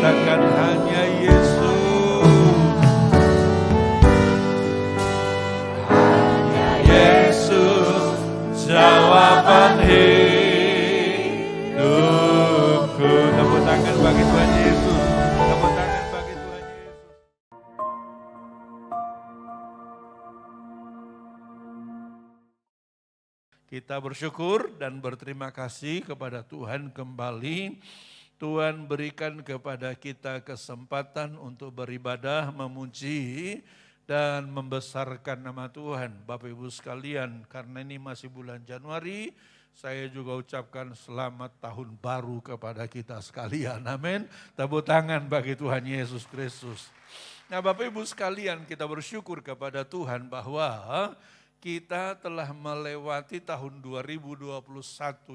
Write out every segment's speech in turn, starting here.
katakan hanya Yesus. Hanya Yesus jawaban hidupku. Tepuk tangan bagi Tuhan Yesus. Tepuk tangan bagi Tuhan Yesus. Kita bersyukur dan berterima kasih kepada Tuhan kembali. Tuhan berikan kepada kita kesempatan untuk beribadah, memuji, dan membesarkan nama Tuhan. Bapak Ibu sekalian, karena ini masih bulan Januari, saya juga ucapkan selamat tahun baru kepada kita sekalian. Amin. Tepuk tangan bagi Tuhan Yesus Kristus. Nah Bapak Ibu sekalian, kita bersyukur kepada Tuhan bahwa kita telah melewati tahun 2021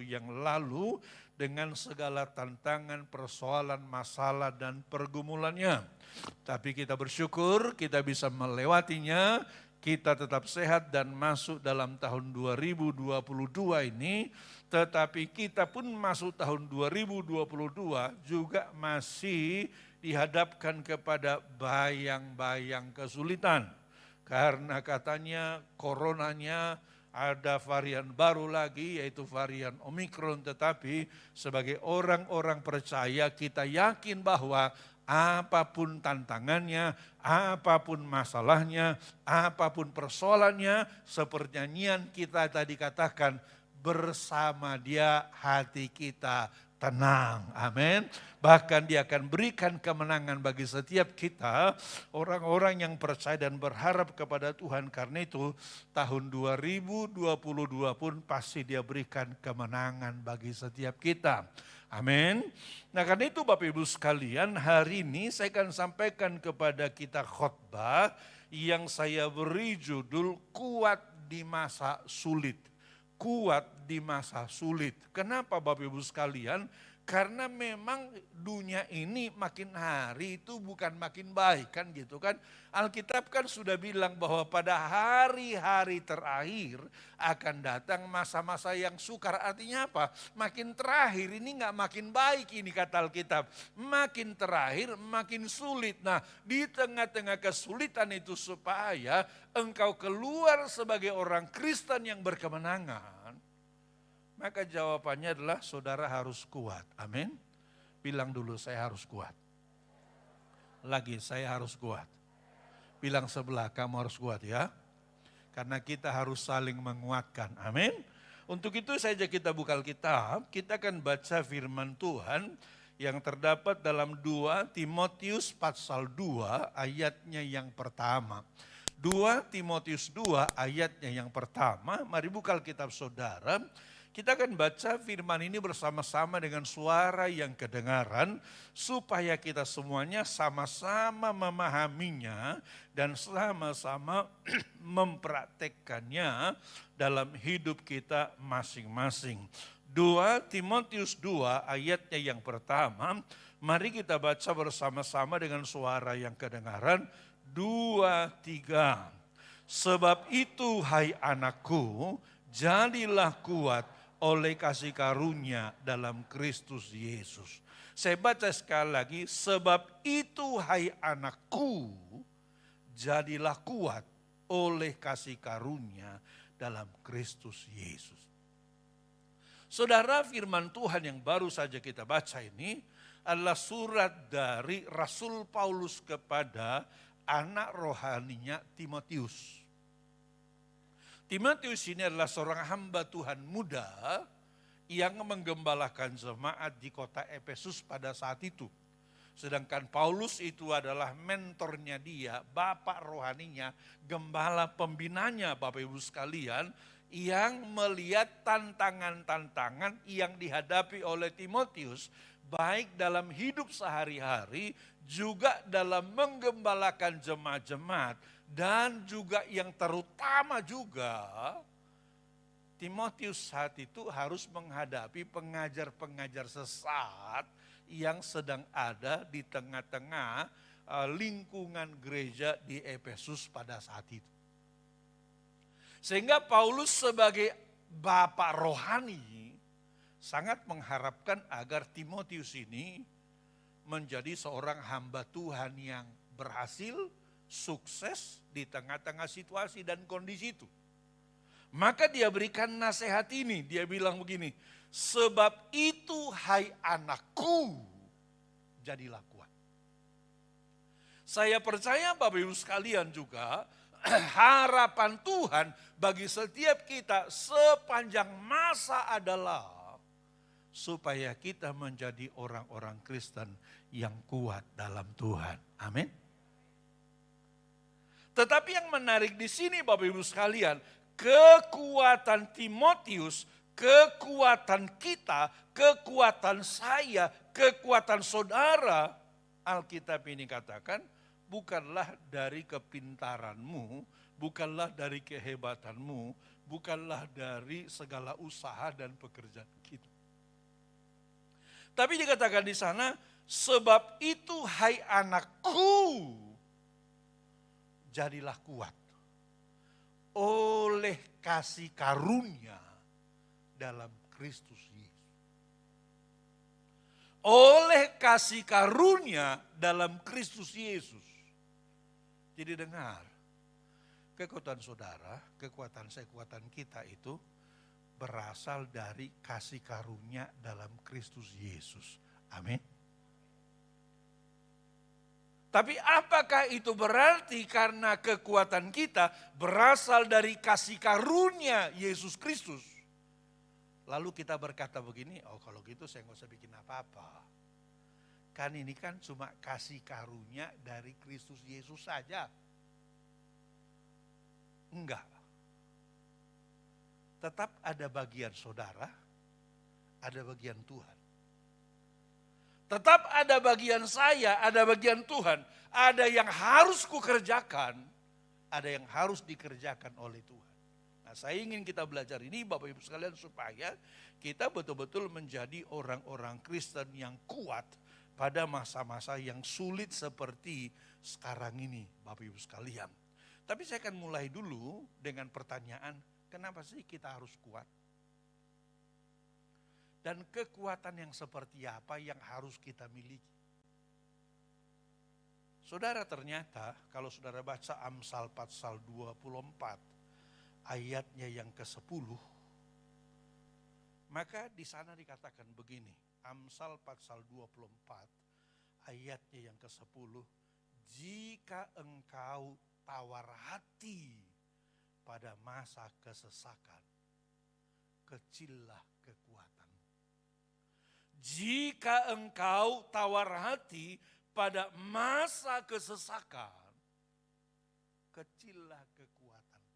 yang lalu dengan segala tantangan, persoalan, masalah, dan pergumulannya. Tapi kita bersyukur kita bisa melewatinya, kita tetap sehat dan masuk dalam tahun 2022 ini. Tetapi kita pun masuk tahun 2022 juga masih dihadapkan kepada bayang-bayang kesulitan. Karena katanya coronanya ada varian baru lagi yaitu varian Omikron. Tetapi sebagai orang-orang percaya kita yakin bahwa apapun tantangannya, apapun masalahnya, apapun persoalannya, seperti nyanyian kita tadi katakan, bersama Dia hati kita tenang. Amin. Bahkan Dia akan berikan kemenangan bagi setiap kita, orang-orang yang percaya dan berharap kepada Tuhan. Karena itu tahun 2022 pun pasti Dia berikan kemenangan bagi setiap kita. Amin. Nah karena itu Bapak Ibu sekalian, hari ini saya akan sampaikan kepada kita khotbah yang saya beri judul Kuat di Masa Sulit. Kuat di masa sulit. Kenapa Bapak Ibu sekalian? Karena memang dunia ini makin hari itu bukan makin baik kan gitu kan. Alkitab kan sudah bilang bahwa pada hari-hari terakhir akan datang masa-masa yang sukar. Artinya apa? Makin terakhir ini gak makin baik ini kata Alkitab. Makin terakhir makin sulit. Nah di tengah-tengah kesulitan itu supaya engkau keluar sebagai orang Kristen yang berkemenangan. Maka jawabannya adalah saudara harus kuat. Amin. Bilang dulu saya harus kuat. Lagi saya harus kuat. Bilang sebelah kamu harus kuat ya. Karena kita harus saling menguatkan. Amin. Untuk itu saja kita buka Alkitab. Kita akan baca firman Tuhan yang terdapat dalam 2 Timotius pasal 2 ayatnya yang pertama. 2 Timotius 2 ayatnya yang pertama. Mari buka Alkitab saudara. Kita akan baca firman ini bersama-sama dengan suara yang kedengaran supaya kita semuanya sama-sama memahaminya dan sama-sama mempraktekkannya dalam hidup kita masing-masing. 2 Timotius 2 ayatnya yang pertama, mari kita baca bersama-sama dengan suara yang kedengaran. 2, 3. Sebab itu hai anakku, jadilah kuat oleh kasih karunia dalam Kristus Yesus. Saya baca sekali lagi, sebab itu hai anakku, jadilah kuat oleh kasih karunia dalam Kristus Yesus. Saudara, firman Tuhan yang baru saja kita baca ini adalah surat dari Rasul Paulus kepada anak rohaninya Timotius. Timotius ini adalah seorang hamba Tuhan muda yang menggembalakan jemaat di kota Efesus pada saat itu. Sedangkan Paulus itu adalah mentornya dia, bapak rohaninya, gembala pembinanya Bapak Ibu sekalian, yang melihat tantangan-tantangan yang dihadapi oleh Timotius, baik dalam hidup sehari-hari, juga dalam menggembalakan jemaat-jemaat, dan juga yang terutama juga Timotius saat itu harus menghadapi pengajar-pengajar sesat yang sedang ada di tengah-tengah lingkungan gereja di Efesus pada saat itu. Sehingga Paulus sebagai bapak rohani sangat mengharapkan agar Timotius ini menjadi seorang hamba Tuhan yang berhasil, sukses di tengah-tengah situasi dan kondisi itu. Maka dia berikan nasihat ini, dia bilang begini, sebab itu hai anakku, jadilah kuat. Saya percaya Bapak Ibu sekalian juga, harapan Tuhan bagi setiap kita sepanjang masa adalah supaya kita menjadi orang-orang Kristen yang kuat dalam Tuhan. Amin. Tetapi yang menarik di sini Bapak Ibu sekalian, kekuatan Timotius, kekuatan kita, kekuatan saya, kekuatan saudara, Alkitab ini katakan, bukanlah dari kepintaranmu, bukanlah dari kehebatanmu, bukanlah dari segala usaha dan pekerjaan kita. Tapi dikatakan di sana, sebab itu hai anakku, jadilah kuat oleh kasih karunia dalam Kristus Yesus. Oleh kasih karunia dalam Kristus Yesus. Jadi dengar, kekuatan saudara, kekuatan saya, kekuatan kita itu berasal dari kasih karunia dalam Kristus Yesus. Amin. Tapi apakah itu berarti karena kekuatan kita berasal dari kasih karunia Yesus Kristus? Lalu kita berkata begini, oh kalau gitu saya nggak usah bikin apa-apa. Kan ini kan cuma kasih karunia dari Kristus Yesus saja. Enggak. Tetap ada bagian saudara, ada bagian Tuhan. Tetap ada bagian saya, ada bagian Tuhan. Ada yang harus kukerjakan, ada yang harus dikerjakan oleh Tuhan. Nah, saya ingin kita belajar ini Bapak Ibu sekalian supaya kita betul-betul menjadi orang-orang Kristen yang kuat pada masa-masa yang sulit seperti sekarang ini Bapak Ibu sekalian. Tapi saya akan mulai dulu dengan pertanyaan, kenapa sih kita harus kuat? Dan kekuatan yang seperti apa yang harus kita miliki? Saudara, ternyata kalau saudara baca Amsal pasal 24 ayatnya yang ke-10, maka di sana dikatakan begini, Amsal pasal 24 ayatnya yang ke-10, jika engkau tawar hati pada masa kesesakan, kecillah kekuatan. Jika engkau tawar hati pada masa kesesakan, kecillah kekuatan.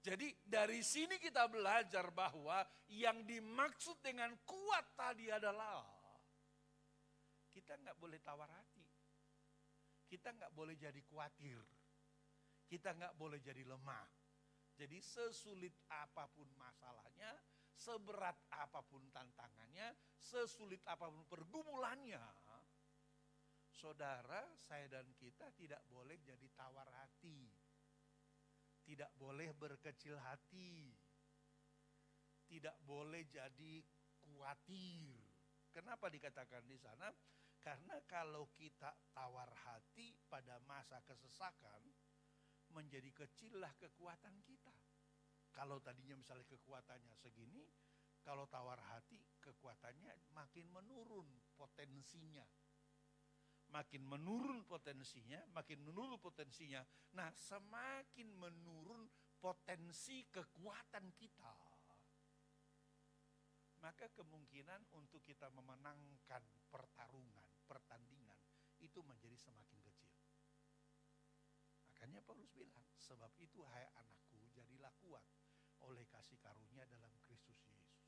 Jadi dari sini kita belajar bahwa yang dimaksud dengan kuat tadi adalah kita nggak boleh tawar hati. Kita nggak boleh jadi khawatir. Kita nggak boleh jadi lemah. Jadi sesulit apapun masalahnya, seberat apapun tantangannya, sesulit apapun pergumulannya, saudara, saya dan kita tidak boleh jadi tawar hati. Tidak boleh berkecil hati. Tidak boleh jadi khawatir. Kenapa dikatakan di sana? Karena kalau kita tawar hati pada masa kesesakan, menjadi kecillah kekuatan kita. Kalau tadinya misalnya kekuatannya segini, kalau tawar hati kekuatannya makin menurun potensinya. Makin menurun potensinya, makin menurun potensinya. Nah, semakin menurun potensi kekuatan kita, maka kemungkinan untuk kita memenangkan pertarungan, pertandingan, itu menjadi semakin kecil. Makanya Paulus bilang, sebab itu hai anakku, jadilah kuat oleh kasih karunia dalam Kristus Yesus.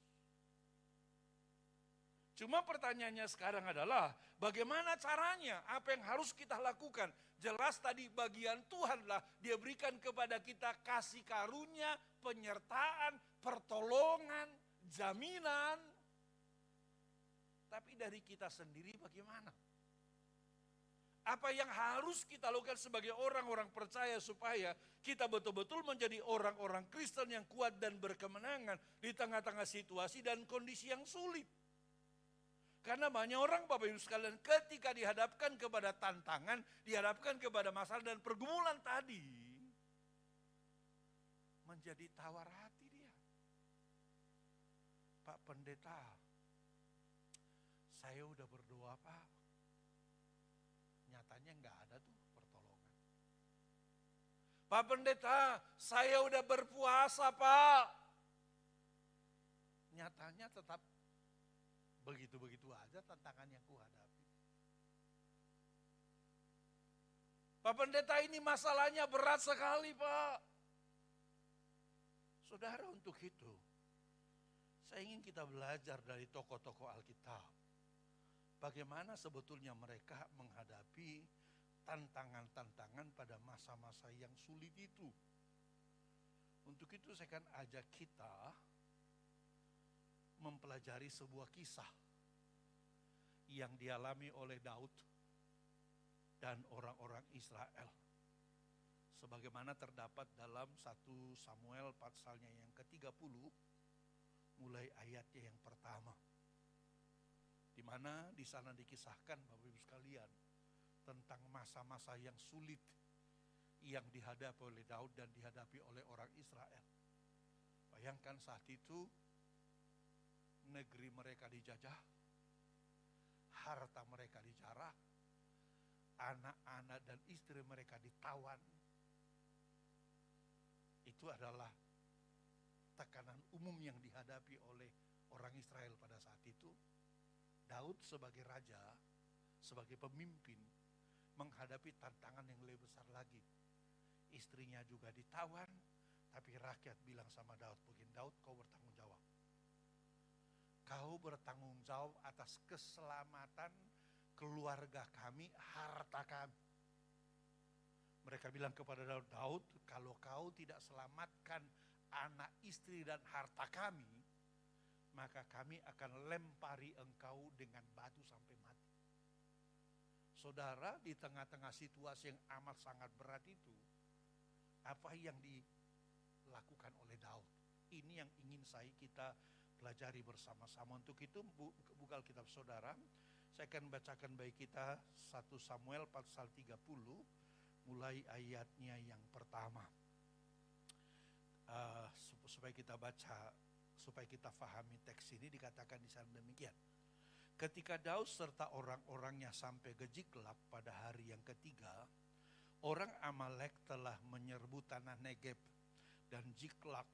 Cuma pertanyaannya sekarang adalah, bagaimana caranya? Apa yang harus kita lakukan? Jelas tadi bagian Tuhanlah, Dia berikan kepada kita kasih karunia, penyertaan, pertolongan, jaminan. Tapi dari kita sendiri bagaimana? Apa yang harus kita lakukan sebagai orang-orang percaya supaya kita betul-betul menjadi orang-orang Kristen yang kuat dan berkemenangan di tengah-tengah situasi dan kondisi yang sulit. Karena banyak orang Bapak Ibu sekalian ketika dihadapkan kepada tantangan, dihadapkan kepada masalah dan pergumulan tadi, menjadi tawar hati dia. Pak Pendeta, saya udah berdoa Pak, nyatanya nggak ada tuh pertolongan. Pak Pendeta, saya udah berpuasa Pak, nyatanya tetap begitu-begitu aja tantangan yang kuhadapi. Pak Pendeta, ini masalahnya berat sekali Pak. Saudara, untuk itu saya ingin kita belajar dari tokoh-tokoh Alkitab. Bagaimana sebetulnya mereka menghadapi tantangan-tantangan pada masa-masa yang sulit itu. Untuk itu saya akan ajak kita mempelajari sebuah kisah yang dialami oleh Daud dan orang-orang Israel. Sebagaimana terdapat dalam 1 Samuel pasalnya yang ke-30, mulai ayatnya yang pertama. Di mana di sana dikisahkan Bapak Ibu sekalian tentang masa-masa yang sulit yang dihadapi oleh Daud dan dihadapi oleh orang Israel. Bayangkan saat itu negeri mereka dijajah, harta mereka dijarah, anak-anak dan istri mereka ditawan. Itu adalah tekanan umum yang dihadapi oleh orang Israel pada saat itu. Daud sebagai raja, sebagai pemimpin, menghadapi tantangan yang lebih besar lagi. Istrinya juga ditawan, tapi rakyat bilang sama Daud, begini, Daud, kau bertanggung jawab. Kau bertanggung jawab atas keselamatan keluarga kami, harta kami. Mereka bilang kepada Daud, Daud, kalau kau tidak selamatkan anak, istri dan harta kami, maka kami akan lempari engkau dengan batu sampai mati. Saudara, di tengah-tengah situasi yang amat sangat berat itu, apa yang dilakukan oleh Daud? Ini yang ingin kita pelajari bersama-sama. Untuk itu buka Alkitab saudara, saya akan bacakan bagi kita 1 Samuel pasal 30 mulai ayatnya yang pertama. Supaya kita baca, supaya kita fahami teks ini, dikatakan di sana demikian. Ketika Daud serta orang-orangnya sampai ke Ziklag pada hari yang ketiga, orang Amalek telah menyerbu tanah Negeb dan Ziklag.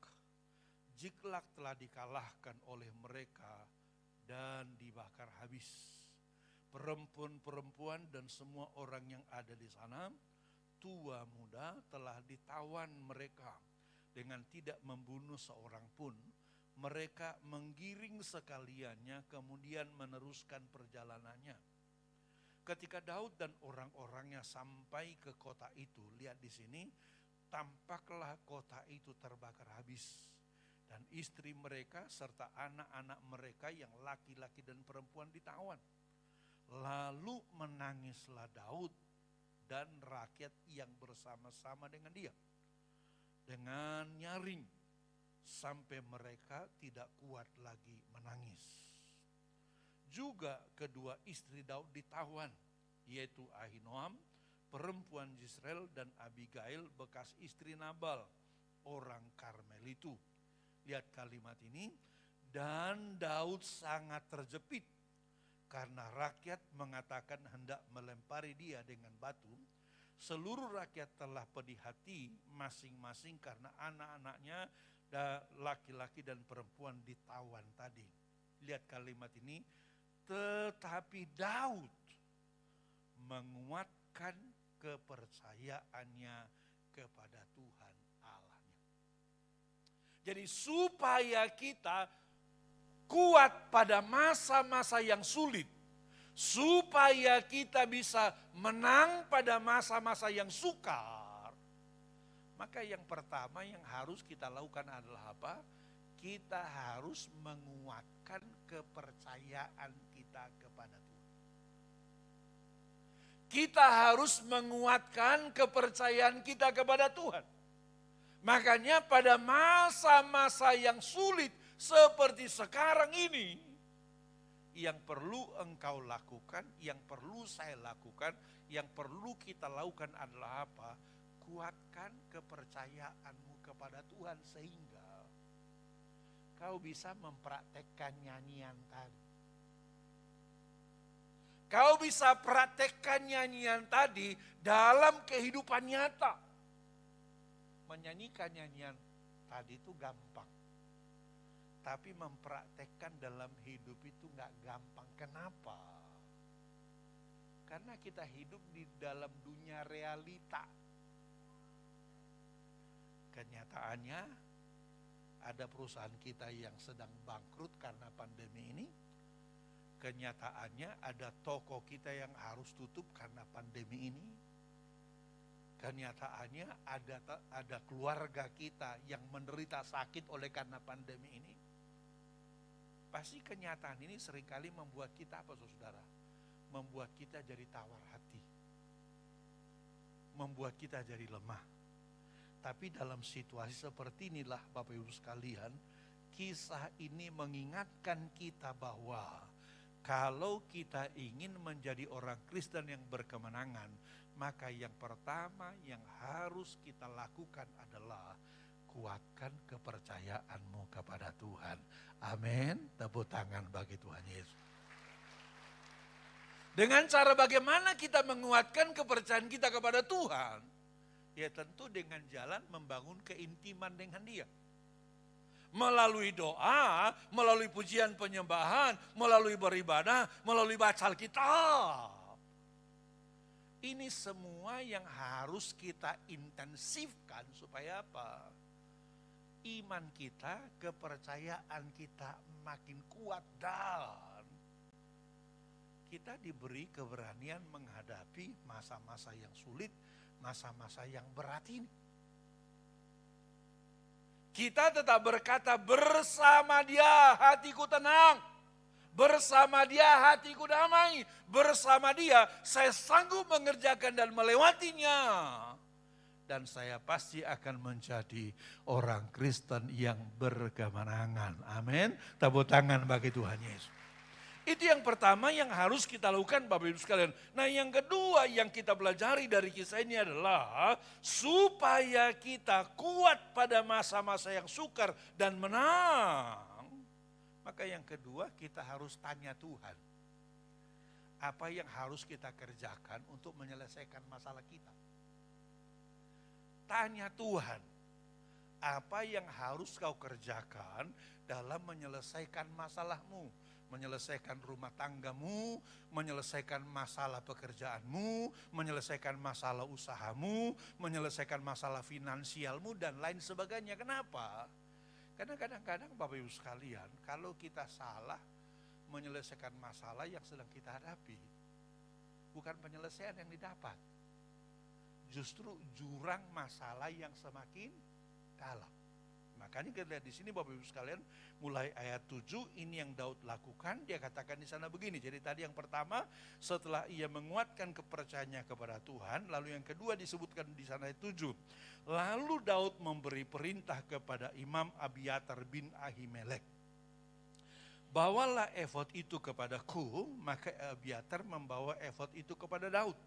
Ziklag telah dikalahkan oleh mereka dan dibakar habis. Perempuan-perempuan dan semua orang yang ada di sana, tua muda, telah ditawan mereka dengan tidak membunuh seorang pun. Mereka menggiring sekaliannya kemudian meneruskan perjalanannya. Ketika Daud dan orang-orangnya sampai ke kota itu, lihat di sini, tampaklah kota itu terbakar habis. Dan istri mereka serta anak-anak mereka yang laki-laki dan perempuan ditawan. Lalu menangislah Daud dan rakyat yang bersama-sama dengan dia, dengan nyaring, sampai mereka tidak kuat lagi menangis. Juga kedua istri Daud ditawan, yaitu Ahinoam, perempuan Jezreel, dan Abigail, bekas istri Nabal, orang Karmel itu. Lihat kalimat ini, dan Daud sangat terjepit karena rakyat mengatakan hendak melempari dia dengan batu. Seluruh rakyat telah pedih hati masing-masing karena anak-anaknya, laki-laki dan perempuan ditawan tadi. Lihat kalimat ini, tetapi Daud menguatkan kepercayaannya kepada Tuhan Allahnya. Jadi supaya kita kuat pada masa-masa yang sulit, supaya kita bisa menang pada masa-masa yang sukar, maka yang pertama yang harus kita lakukan adalah apa? Kita harus menguatkan kepercayaan kita kepada Tuhan. Kita harus menguatkan kepercayaan kita kepada Tuhan. Makanya pada masa-masa yang sulit seperti sekarang ini, yang perlu engkau lakukan, yang perlu saya lakukan, yang perlu kita lakukan adalah apa? Kuatkan kepercayaanmu kepada Tuhan sehingga kau bisa mempraktekkan nyanyian tadi. Kau bisa praktekkan nyanyian tadi dalam kehidupan nyata. Menyanyikan nyanyian tadi itu gampang. Tapi mempraktekkan dalam hidup itu gak gampang. Kenapa? Karena kita hidup di dalam dunia realita. Kenyataannya ada perusahaan kita yang sedang bangkrut karena pandemi ini. Kenyataannya ada toko kita yang harus tutup karena pandemi ini. Kenyataannya ada keluarga kita yang menderita sakit oleh karena pandemi ini. Pasti kenyataan ini seringkali membuat kita apa saudara? Membuat kita jadi tawar hati. Membuat kita jadi lemah. Tapi dalam situasi seperti inilah Bapak Ibu sekalian, kisah ini mengingatkan kita bahwa kalau kita ingin menjadi orang Kristen yang berkemenangan, maka yang pertama yang harus kita lakukan adalah kuatkan kepercayaanmu kepada Tuhan. Amin. Tepuk tangan bagi Tuhan Yesus. Dengan cara bagaimana kita menguatkan kepercayaan kita kepada Tuhan? Ya tentu dengan jalan membangun keintiman dengan Dia. Melalui doa, melalui pujian penyembahan, melalui beribadah, melalui baca Alkitab. Ini semua yang harus kita intensifkan supaya apa? Iman kita, kepercayaan kita makin kuat dan kita diberi keberanian menghadapi masa-masa yang sulit, masa-masa yang berat ini. Kita tetap berkata bersama Dia hatiku tenang, bersama Dia hatiku damai, bersama Dia saya sanggup mengerjakan dan melewatinya. Dan saya pasti akan menjadi orang Kristen yang berkemenangan. Amin. Tepuk tangan bagi Tuhan Yesus. Itu yang pertama yang harus kita lakukan Bapak Ibu sekalian. Nah yang kedua yang kita pelajari dari kisah ini adalah supaya kita kuat pada masa-masa yang sukar dan menang. Maka yang kedua kita harus tanya Tuhan. Apa yang harus kita kerjakan untuk menyelesaikan masalah kita. Tanya Tuhan, apa yang harus kau kerjakan dalam menyelesaikan masalahmu, menyelesaikan rumah tanggamu, menyelesaikan masalah pekerjaanmu, menyelesaikan masalah usahamu, menyelesaikan masalah finansialmu dan lain sebagainya. Kenapa? Karena kadang-kadang Bapak Ibu sekalian, kalau kita salah menyelesaikan masalah yang sedang kita hadapi, bukan penyelesaian yang didapat. Justru jurang masalah yang semakin dalam. Makanya kita lihat di sini Bapak Ibu sekalian, mulai ayat 7 ini yang Daud lakukan, dia katakan di sana begini. Jadi tadi yang pertama setelah ia menguatkan kepercayaannya kepada Tuhan, lalu yang kedua disebutkan di sana ayat 7. Lalu Daud memberi perintah kepada Imam Abiatar bin Ahimelek. Bawalah efod itu kepadaku, maka Abiatar membawa efod itu kepada Daud.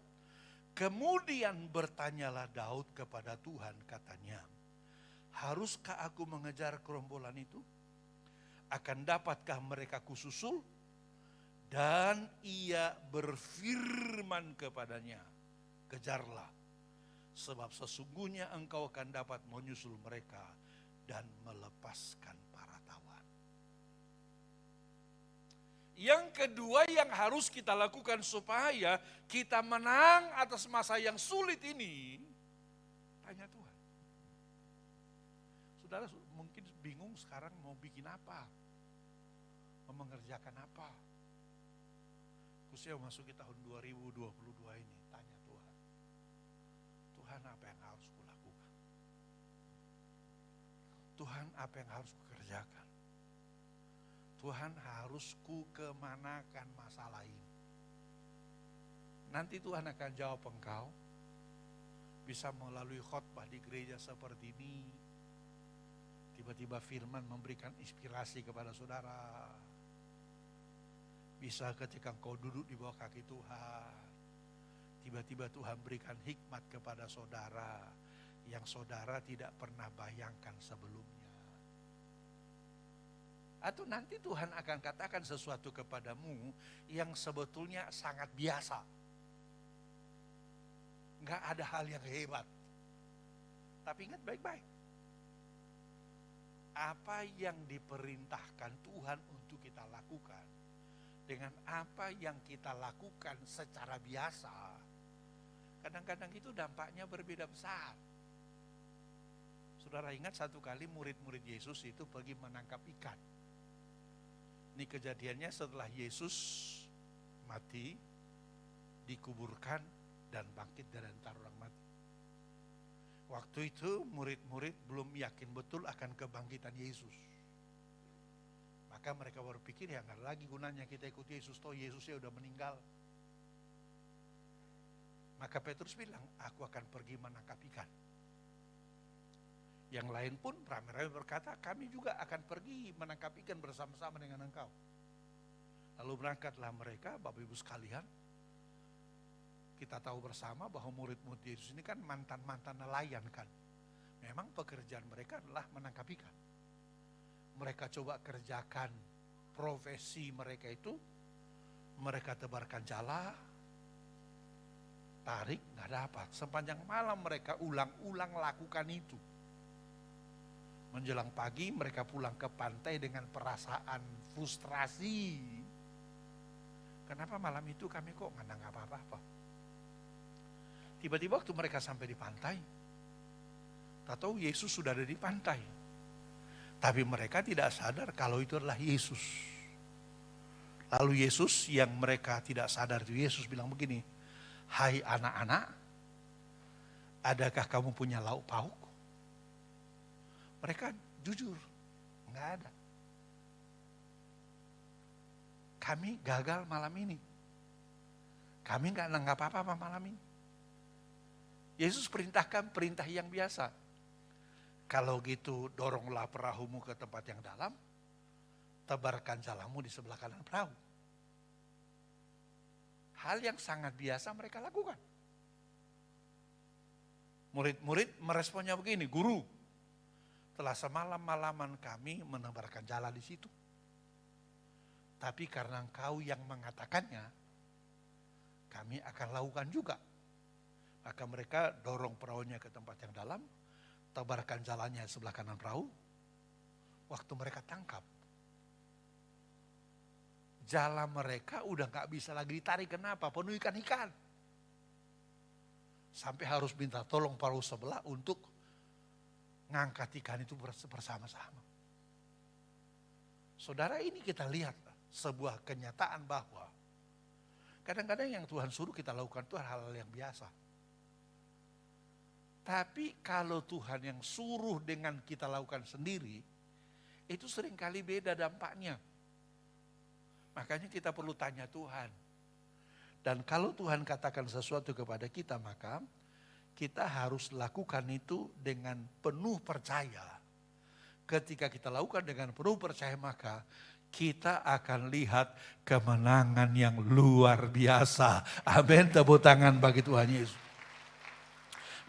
Kemudian bertanyalah Daud kepada Tuhan, katanya, haruskah aku mengejar gerombolan itu? Akan dapatkah mereka kususul? Dan ia berfirman kepadanya, kejarlah, sebab sesungguhnya engkau akan dapat menyusul mereka dan melepaskan para tawan. Yang kedua yang harus kita lakukan supaya kita menang atas masa yang sulit ini, tanya Tuhan. Saudara mungkin bingung sekarang mau bikin apa, mau mengerjakan apa. Khususnya memasuki tahun 2022 ini, tanya Tuhan. Tuhan apa yang harus kulakukan? Tuhan apa yang harus kukerjakan? Tuhan harus ku kemanakan masalah ini. Nanti Tuhan akan jawab engkau. Bisa melalui khotbah di gereja seperti ini. Tiba-tiba firman memberikan inspirasi kepada saudara. Bisa ketika engkau duduk di bawah kaki Tuhan, tiba-tiba Tuhan berikan hikmat kepada saudara yang saudara tidak pernah bayangkan sebelumnya. Atau nanti Tuhan akan katakan sesuatu kepadamu yang sebetulnya sangat biasa. Enggak ada hal yang hebat. Tapi ingat baik-baik. Apa yang diperintahkan Tuhan untuk kita lakukan, dengan apa yang kita lakukan secara biasa, kadang-kadang itu dampaknya berbeda besar. Saudara ingat satu kali murid-murid Yesus itu pergi menangkap ikan. Ini kejadiannya setelah Yesus mati, dikuburkan, dan bangkit dari antara orang mati. Waktu itu murid-murid belum yakin betul akan kebangkitan Yesus. Maka mereka berpikir ya nggak lagi gunanya kita ikut Yesus, toh Yesusnya udah meninggal. Maka Petrus bilang, aku akan pergi menangkap ikan. Yang lain pun ramai-ramai berkata, kami juga akan pergi menangkap ikan bersama-sama dengan engkau. Lalu berangkatlah mereka, Bapak Ibu sekalian. Kita tahu bersama bahwa murid-murid Yesus ini kan mantan-mantan nelayan kan. Memang pekerjaan mereka adalah menangkap ikan. Mereka coba kerjakan profesi mereka itu, mereka tebarkan jala, tarik, nggak dapat. Sepanjang malam mereka ulang-ulang lakukan itu. Menjelang pagi mereka pulang ke pantai dengan perasaan frustrasi. Kenapa malam itu kami kok nggak nangkap apa-apa? Tiba-tiba waktu mereka sampai di pantai, tak tahu Yesus sudah ada di pantai. Tapi mereka tidak sadar kalau itu adalah Yesus. Lalu Yesus yang mereka tidak sadar itu, Yesus bilang begini, hai anak-anak, adakah kamu punya lauk pauk? Mereka jujur, enggak ada. Kami gagal malam ini. Kami enggak nangkap apa-apa malam ini. Yesus perintahkan perintah yang biasa. Kalau gitu doronglah perahumu ke tempat yang dalam, tebarkan jalamu di sebelah kanan perahu. Hal yang sangat biasa mereka lakukan. Murid-murid meresponnya begini, guru, telah semalam-malaman kami menebarkan jala di situ. Tapi karena engkau yang mengatakannya, kami akan lakukan juga. Maka mereka dorong perahunya ke tempat yang dalam, tebarkan jalannya sebelah kanan perahu. Waktu mereka tangkap, jala mereka udah gak bisa lagi ditarik. Kenapa? Penuh ikan-ikan. Sampai harus minta tolong perahu sebelah untuk ngangkat ikan itu bersama-sama. Saudara, ini kita lihat sebuah kenyataan bahwa kadang-kadang yang Tuhan suruh kita lakukan itu hal-hal yang biasa. Tapi kalau Tuhan yang suruh dengan kita lakukan sendiri, itu seringkali beda dampaknya. Makanya kita perlu tanya Tuhan. Dan kalau Tuhan katakan sesuatu kepada kita, maka kita harus lakukan itu dengan penuh percaya. Ketika kita lakukan dengan penuh percaya, maka kita akan lihat kemenangan yang luar biasa. Amin, tepuk tangan bagi Tuhan Yesus.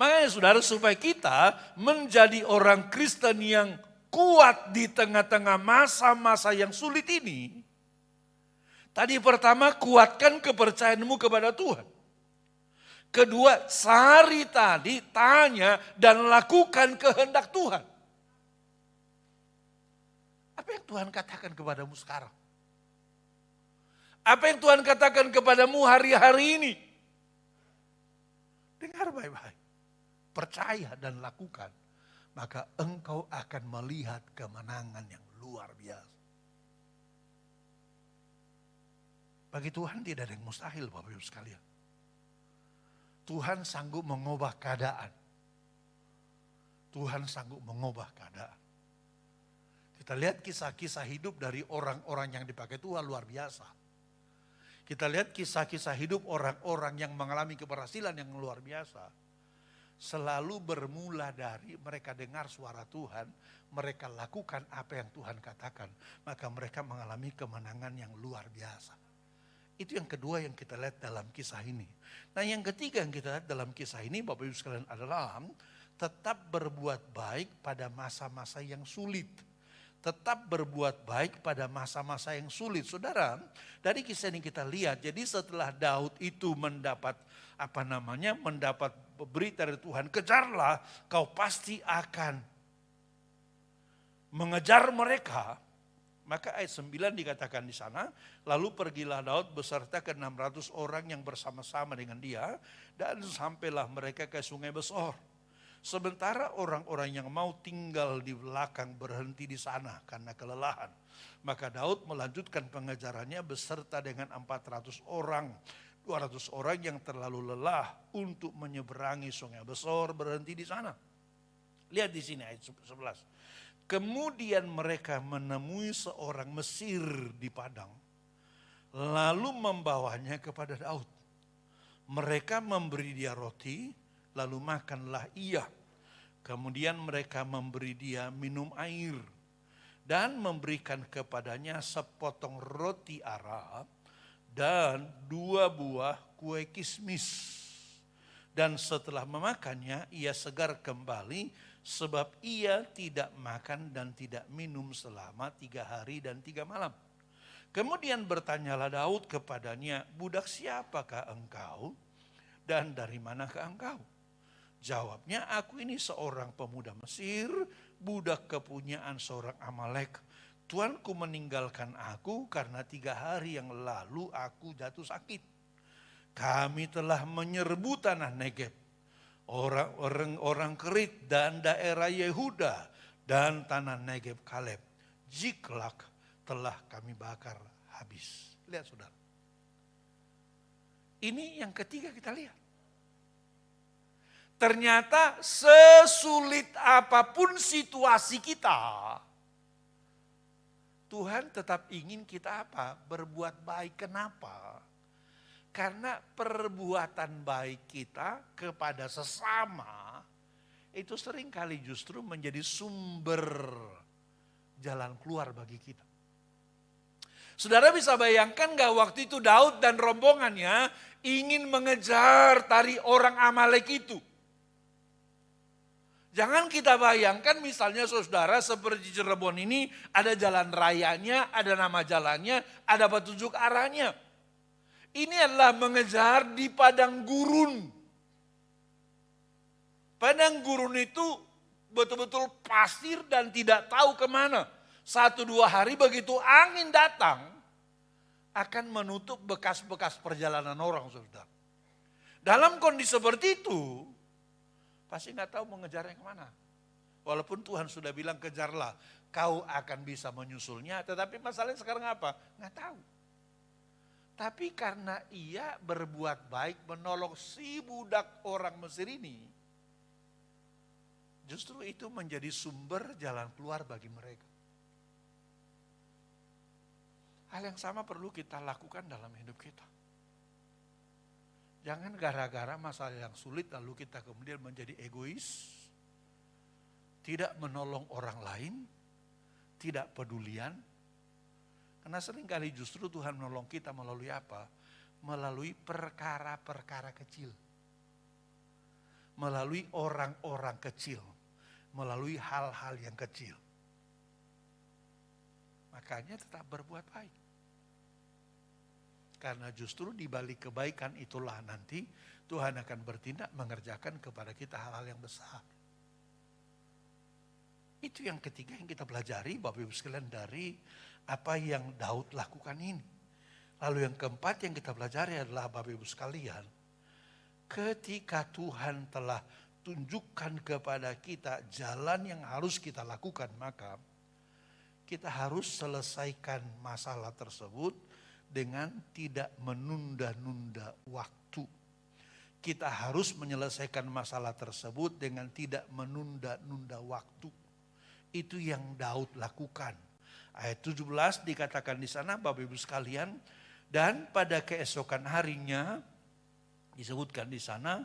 Makanya saudara, supaya kita menjadi orang Kristen yang kuat di tengah-tengah masa-masa yang sulit ini. Tadi pertama, kuatkan kepercayaanmu kepada Tuhan. Kedua, sehari tadi tanya dan lakukan kehendak Tuhan. Apa yang Tuhan katakan kepadamu sekarang? Apa yang Tuhan katakan kepadamu hari-hari ini? Dengar baik-baik. Percaya dan lakukan, maka engkau akan melihat kemenangan yang luar biasa. Bagi Tuhan tidak ada yang mustahil, Bapak Ibu sekalian. Tuhan sanggup mengubah keadaan. Tuhan sanggup mengubah keadaan. Kita lihat kisah-kisah hidup dari orang-orang yang dipakai Tuhan luar biasa. Kita lihat kisah-kisah hidup orang-orang yang mengalami keberhasilan yang luar biasa. Selalu bermula dari mereka dengar suara Tuhan, mereka lakukan apa yang Tuhan katakan, maka mereka mengalami kemenangan yang luar biasa. Itu yang kedua yang kita lihat dalam kisah ini. Nah yang ketiga yang kita lihat dalam kisah ini Bapak Ibu sekalian adalah tetap berbuat baik pada masa-masa yang sulit. Tetap berbuat baik pada masa-masa yang sulit. Saudara, dari kisah ini kita lihat, jadi setelah Daud itu mendapat mendapat berita dari Tuhan, kejarlah, kau pasti akan mengejar mereka. Maka ayat 9 dikatakan di sana, lalu pergilah Daud beserta ke 600 orang yang bersama-sama dengan dia, dan sampailah mereka ke Sungai Besor. Sementara orang-orang yang mau tinggal di belakang berhenti di sana karena kelelahan. Maka Daud melanjutkan pengejarannya beserta dengan 400 orang. 200 orang yang terlalu lelah untuk menyeberangi Sungai Besor berhenti di sana. Lihat di sini ayat 11. Kemudian mereka menemui seorang Mesir di padang. Lalu membawanya kepada Daud. Mereka memberi dia roti. Lalu makanlah ia. Kemudian mereka memberi dia minum air. Dan memberikan kepadanya sepotong roti ara. Dan 2 buah kue kismis. Dan setelah memakannya ia segar kembali. Sebab ia tidak makan dan tidak minum selama 3 hari dan 3 malam. Kemudian bertanyalah Daud kepadanya, budak siapakah engkau? Dan dari manakah engkau? Jawabnya, aku ini seorang pemuda Mesir, budak kepunyaan seorang Amalek. Tuanku meninggalkan aku karena 3 hari yang lalu aku jatuh sakit. Kami telah menyerbu tanah Negeb, orang Kerit dan daerah Yehuda dan tanah Negeb Kaleb. Jiklak telah kami bakar habis. Lihat saudara. Ini yang ketiga kita lihat. Ternyata sesulit apapun situasi kita, Tuhan tetap ingin kita apa? Berbuat baik. Kenapa? Karena perbuatan baik kita kepada sesama itu seringkali justru menjadi sumber jalan keluar bagi kita. Saudara bisa bayangkan gak waktu itu Daud dan rombongannya ingin mengejar tari orang Amalek itu. Jangan kita bayangkan misalnya saudara seperti Cirebon ini ada jalan rayanya, ada nama jalannya, ada petunjuk arahnya. Ini adalah mengejar di padang gurun. Padang gurun itu betul-betul pasir dan tidak tahu kemana. 1-2 hari begitu angin datang akan menutup bekas-bekas perjalanan orang saudara. Dalam kondisi seperti itu pasti nggak tahu mengejarnya kemana. Walaupun Tuhan sudah bilang kejarlah, kau akan bisa menyusulnya. Tetapi masalahnya sekarang apa? Nggak tahu. Tapi karena ia berbuat baik menolong si budak orang Mesir ini, justru itu menjadi sumber jalan keluar bagi mereka. Hal yang sama perlu kita lakukan dalam hidup kita. Jangan gara-gara masalah yang sulit lalu kita kemudian menjadi egois, tidak menolong orang lain, tidak pedulian. Karena seringkali justru Tuhan menolong kita melalui apa? Melalui perkara-perkara kecil. Melalui orang-orang kecil. Melalui hal-hal yang kecil. Makanya tetap berbuat baik. Karena justru di balik kebaikan itulah nanti Tuhan akan bertindak mengerjakan kepada kita hal-hal yang besar. Itu yang ketiga yang kita pelajari Bapak Ibu sekalian dari apa yang Daud lakukan ini. Lalu yang keempat yang kita pelajari adalah Bapak Ibu sekalian. Ketika Tuhan telah tunjukkan kepada kita jalan yang harus kita lakukan, maka kita harus selesaikan masalah tersebut dengan tidak menunda-nunda waktu. Kita harus menyelesaikan masalah tersebut dengan tidak menunda-nunda waktu. Itu yang Daud lakukan. Ayat 17 dikatakan di sana Bapak Ibu sekalian, dan pada keesokan harinya disebutkan di sana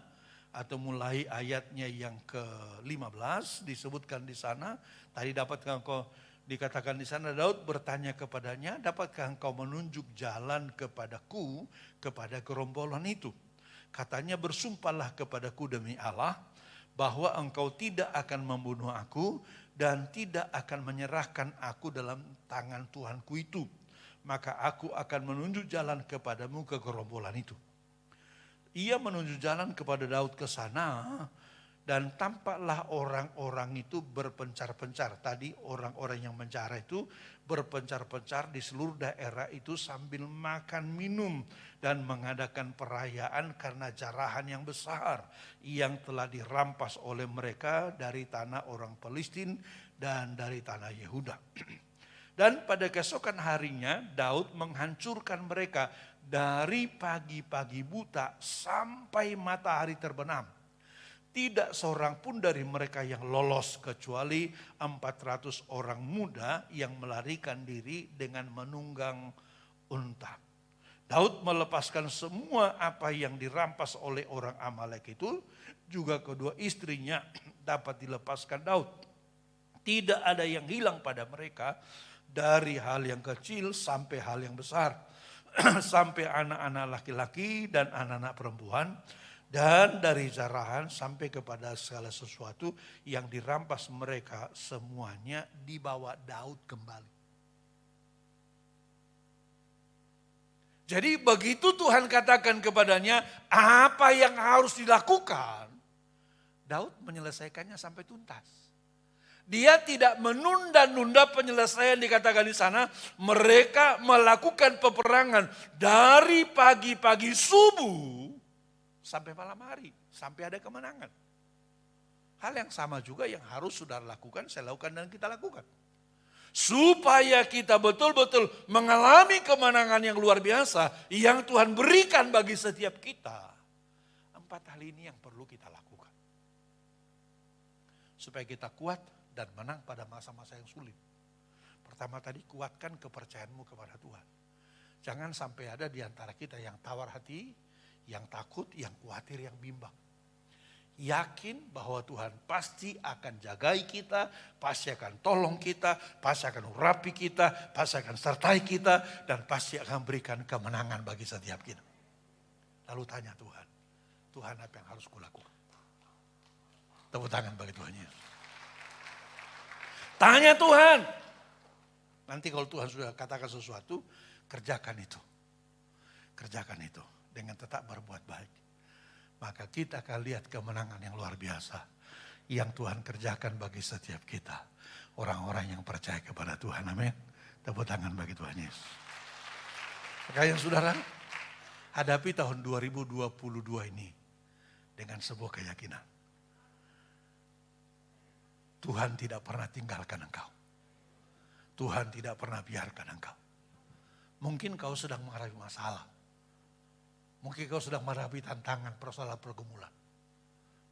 atau mulai ayatnya yang ke-15 disebutkan di sana, tadi dapatkan Dikatakan di sana Daud bertanya kepadanya, dapatkah engkau menunjuk jalan kepadaku, kepada gerombolan itu? Katanya, bersumpahlah kepadaku demi Allah, bahwa engkau tidak akan membunuh aku dan tidak akan menyerahkan aku dalam tangan Tuhanku itu. Maka aku akan menunjuk jalan kepadamu ke gerombolan itu. Ia menunjuk jalan kepada Daud ke sana. Dan tampaklah orang-orang itu berpencar-pencar. Tadi orang-orang yang menjara itu berpencar-pencar di seluruh daerah itu sambil makan minum. Dan mengadakan perayaan karena jarahan yang besar yang telah dirampas oleh mereka dari tanah orang Palestina dan dari tanah Yehuda. Dan pada keesokan harinya Daud menghancurkan mereka dari pagi-pagi buta sampai matahari terbenam. Tidak seorang pun dari mereka yang lolos kecuali 400 orang muda yang melarikan diri dengan menunggang unta. Daud melepaskan semua apa yang dirampas oleh orang Amalek itu. Juga kedua istrinya dapat dilepaskan Daud. Tidak ada yang hilang pada mereka, dari hal yang kecil sampai hal yang besar. Sampai anak-anak laki-laki dan anak-anak perempuan. Dan dari jarahan sampai kepada segala sesuatu yang dirampas mereka, semuanya dibawa Daud kembali. Jadi begitu Tuhan katakan kepadanya apa yang harus dilakukan, Daud menyelesaikannya sampai tuntas. Dia tidak menunda-nunda penyelesaian, dikatakan di sana. Mereka melakukan peperangan dari pagi-pagi subuh sampai malam hari, sampai ada kemenangan. Hal yang sama juga yang harus saudara lakukan, saya lakukan dan kita lakukan. Supaya kita betul-betul mengalami kemenangan yang luar biasa yang Tuhan berikan bagi setiap kita. 4 hal ini yang perlu kita lakukan. Supaya kita kuat dan menang pada masa-masa yang sulit. Pertama tadi, kuatkan kepercayaanmu kepada Tuhan. Jangan sampai ada di antara kita yang tawar hati, yang takut, yang khawatir, yang bimbang. Yakin bahwa Tuhan pasti akan jagai kita, pasti akan tolong kita, pasti akan urapi kita, pasti akan sertai kita, dan pasti akan berikan kemenangan bagi setiap kita. Lalu tanya Tuhan, Tuhan apa yang harus kulakukan? Tepuk tangan bagi Tuhan Yesus. Tanya Tuhan. Nanti kalau Tuhan sudah katakan sesuatu, kerjakan itu. Kerjakan itu. Dengan tetap berbuat baik. Maka kita akan lihat kemenangan yang luar biasa. Yang Tuhan kerjakan bagi setiap kita. Orang-orang yang percaya kepada Tuhan. Amin. Tepuk tangan bagi Tuhan Yesus. Makanya saudara, hadapi tahun 2022 ini. Dengan sebuah keyakinan. Tuhan tidak pernah tinggalkan engkau. Tuhan tidak pernah biarkan engkau. Mungkin kau sedang menghadapi masalah. Mungkin kau sedang menghadapi tantangan, persoalan, pergumulan.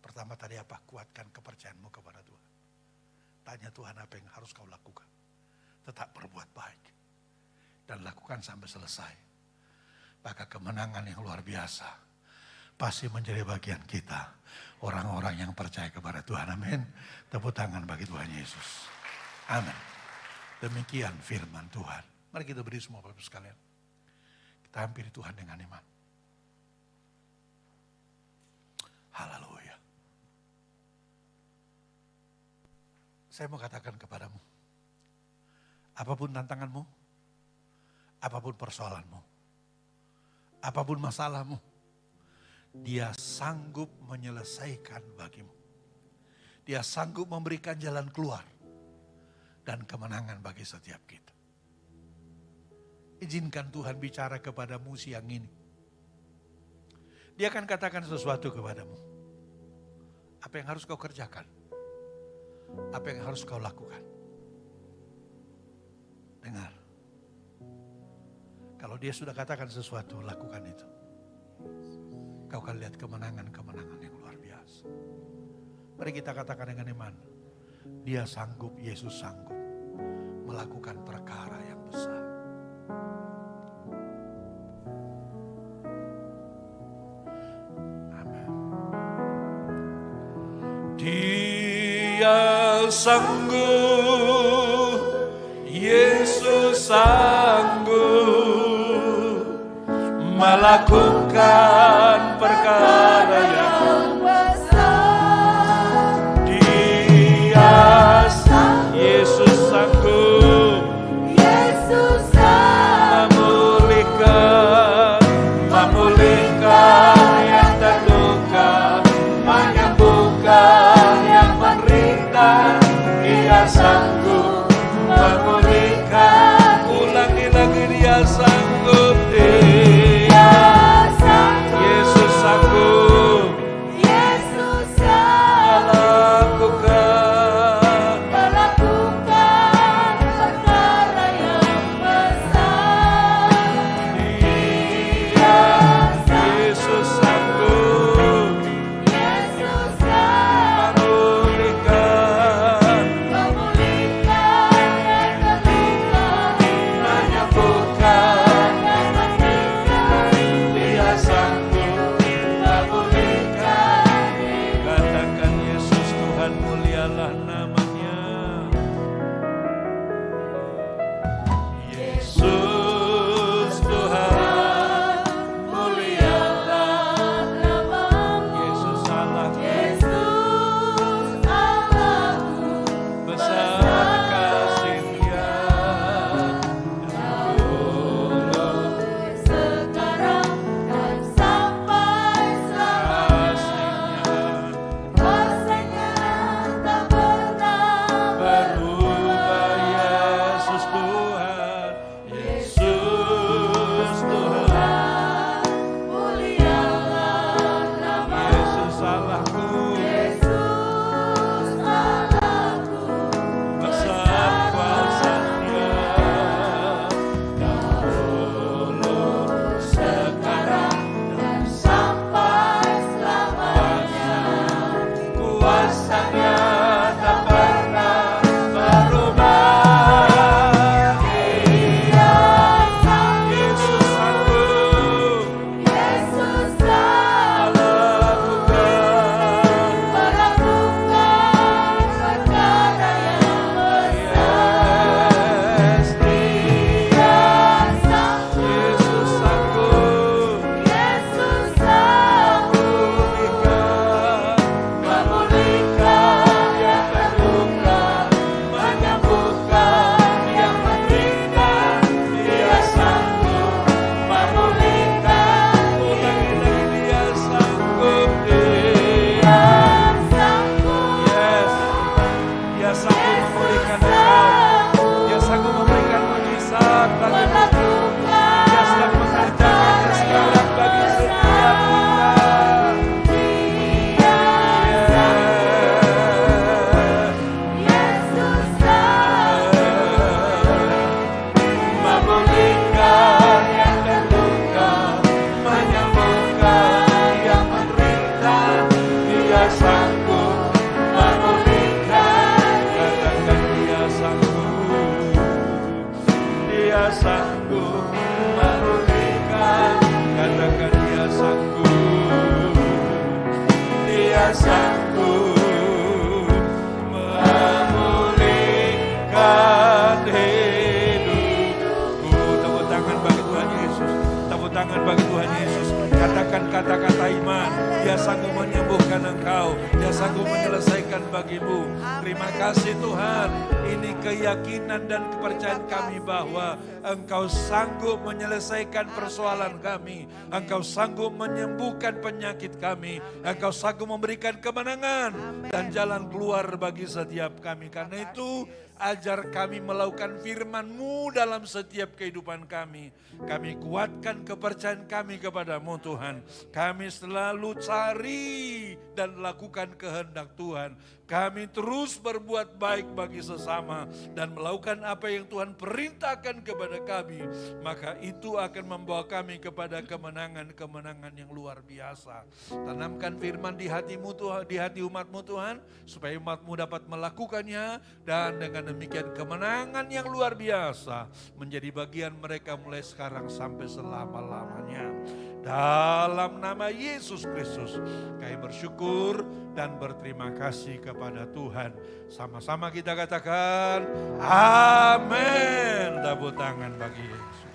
Pertama tadi apa? Kuatkan kepercayaanmu kepada Tuhan. Tanya Tuhan apa yang harus kau lakukan. Tetap berbuat baik. Dan lakukan sampai selesai. Maka kemenangan yang luar biasa pasti menjadi bagian kita. Orang-orang yang percaya kepada Tuhan. Amin. Tepuk tangan bagi Tuhan Yesus. Amin. Demikian firman Tuhan. Mari kita beri semua Bapak sekalian. Kita hampiri Tuhan dengan iman. Haleluya. Saya mau katakan kepadamu. Apapun tantanganmu. Apapun persoalanmu. Apapun masalahmu. Dia sanggup menyelesaikan bagimu. Dia sanggup memberikan jalan keluar. Dan kemenangan bagi setiap kita. Izinkan Tuhan bicara kepadamu siang ini. Dia akan katakan sesuatu kepadamu. Apa yang harus kau kerjakan? Apa yang harus kau lakukan? Dengar. Kalau dia sudah katakan sesuatu, lakukan itu. Kau akan lihat kemenangan-kemenangan yang luar biasa. Mari kita katakan dengan iman. Dia sanggup, Yesus sanggup melakukan perkara yang besar. Dia sanggup sanggup melakukan perkara yang besar. Dia Yesus sanggup, Yesus sanggup memulihkan yang terluka, menyembuhkan yang menderita. Dia sanggup memulihkan. Ulangi lagi, dia sanggup. Dia sanggup, Yesus sanggup Yesus sanggup melakukan perkara yang besar. Dia Yesus sanggup Yesus sanggup memulihkan, memulihkan yang terluka, menyembuhkan. yang menderita. Dia sanggup memulihkan. Katakan Yesus Tuhan, mulialah namanya. Yesus Tuhan, mulialah. Yesus Allahku, Yesus Allahku, besar kasih-Nya. Dulu sekarang dan sampai selamanya. kasih-Nya Kuasa-Nya tak pernah berubah. Yesus Tuhan, Yesus Tuhan, mulialah nama Yesus Allahku, Yesus Allahku, besar kuasa-Nya. Dahulu, sekarang, dan sampai selamanya. kuasa-Nya tak pernah berubah. Yesus sanggup Yesus sanggup melakukan perkara yang besar. Yes, Dia sanggup, Yesus sanggup Yesus sanggup memulihkan yang terluka, menyembuhkan yang menderita. Dia sanggup memulihkan. Dia sanggup. Dia sanggup, Yes, Dia sanggup memulihkan engkau. Dia sanggup memberikan mujizat bagimu. Dia sedang mengerjakannya sekarang bagi setiap kita. Yesus sanggup Memulihkan yang terluka, menyembuhkan yang menderita. Dia sanggup memulihkan. Katakan Dia sanggup. Dia sanggup memulihkan. Katakan Dia sanggup. Dia sanggup memulihkan hidupku. Tepuk tangan bagi Tuhan Yesus. Tepuk tangan bagi Tuhan Yesus. Katakan kata-kata iman. Dia sanggup menyembuhkan engkau. Dia sanggup menyelesaikan bagimu. Terima kasih Tuhan. Ini keyakinan dan kepercayaan kami bahwa Engkau sanggup menyelesaikan persoalan kami. Engkau sanggup menyembuhkan penyakit kami. Engkau sanggup memberikan kemenangan dan jalan keluar bagi setiap kami. Karena itu ajar kami melakukan firman-Mu dalam setiap kehidupan kami. Kami kuatkan kepercayaan kami kepadamu Tuhan. Kami selalu cari dan lakukan kehendak Tuhan. Kami terus berbuat baik bagi sesama dan melakukan apa yang Tuhan perintahkan kepada kami. Maka itu akan membawa kami kepada kemenangan-kemenangan yang luar biasa. Tanamkan firman di hatimu Tuhan, di hati umat-Mu Tuhan, supaya umat-Mu dapat melakukannya dan dengan demikian kemenangan yang luar biasa menjadi bagian mereka mulai sekarang sampai selama-lamanya. Dalam dalam nama Yesus Kristus. Kami bersyukur dan berterima kasih kepada Tuhan. Sama-sama kita katakan, amin. Tepuk tangan bagi Yesus.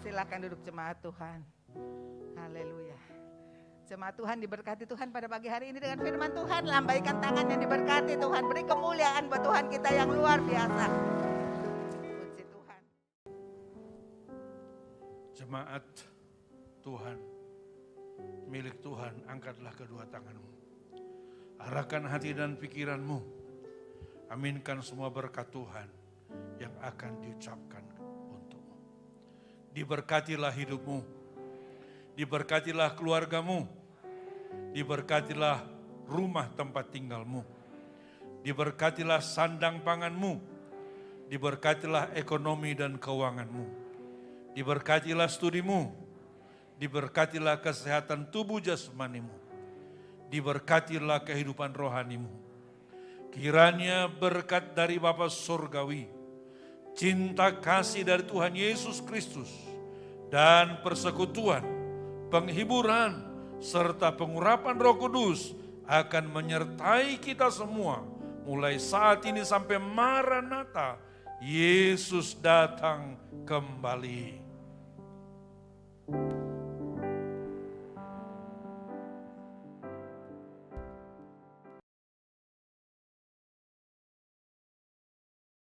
Silakan duduk jemaat Tuhan. Haleluya. Jemaat Tuhan diberkati Tuhan pada pagi hari ini dengan firman Tuhan. Lambaikan tangan yang diberkati Tuhan. Beri kemuliaan buat Tuhan kita yang luar biasa. Puji Tuhan. Jemaat Tuhan, milik Tuhan, angkatlah kedua tanganmu. Arahkan hati dan pikiranmu. Aminkan semua berkat Tuhan yang akan diucapkan untukmu. Diberkatilah hidupmu. Diberkatilah keluargamu. Diberkatilah rumah tempat tinggalmu. Diberkatilah sandang panganmu. Diberkatilah ekonomi dan keuanganmu. Diberkatilah studimu. Diberkatilah kesehatan tubuh jasmanimu. Diberkatilah kehidupan rohanimu. Kiranya berkat dari Bapa Surgawi, cinta kasih dari Tuhan Yesus Kristus, dan persekutuan, penghiburan, serta pengurapan Roh Kudus akan menyertai kita semua mulai saat ini sampai Maranatha, Yesus datang kembali.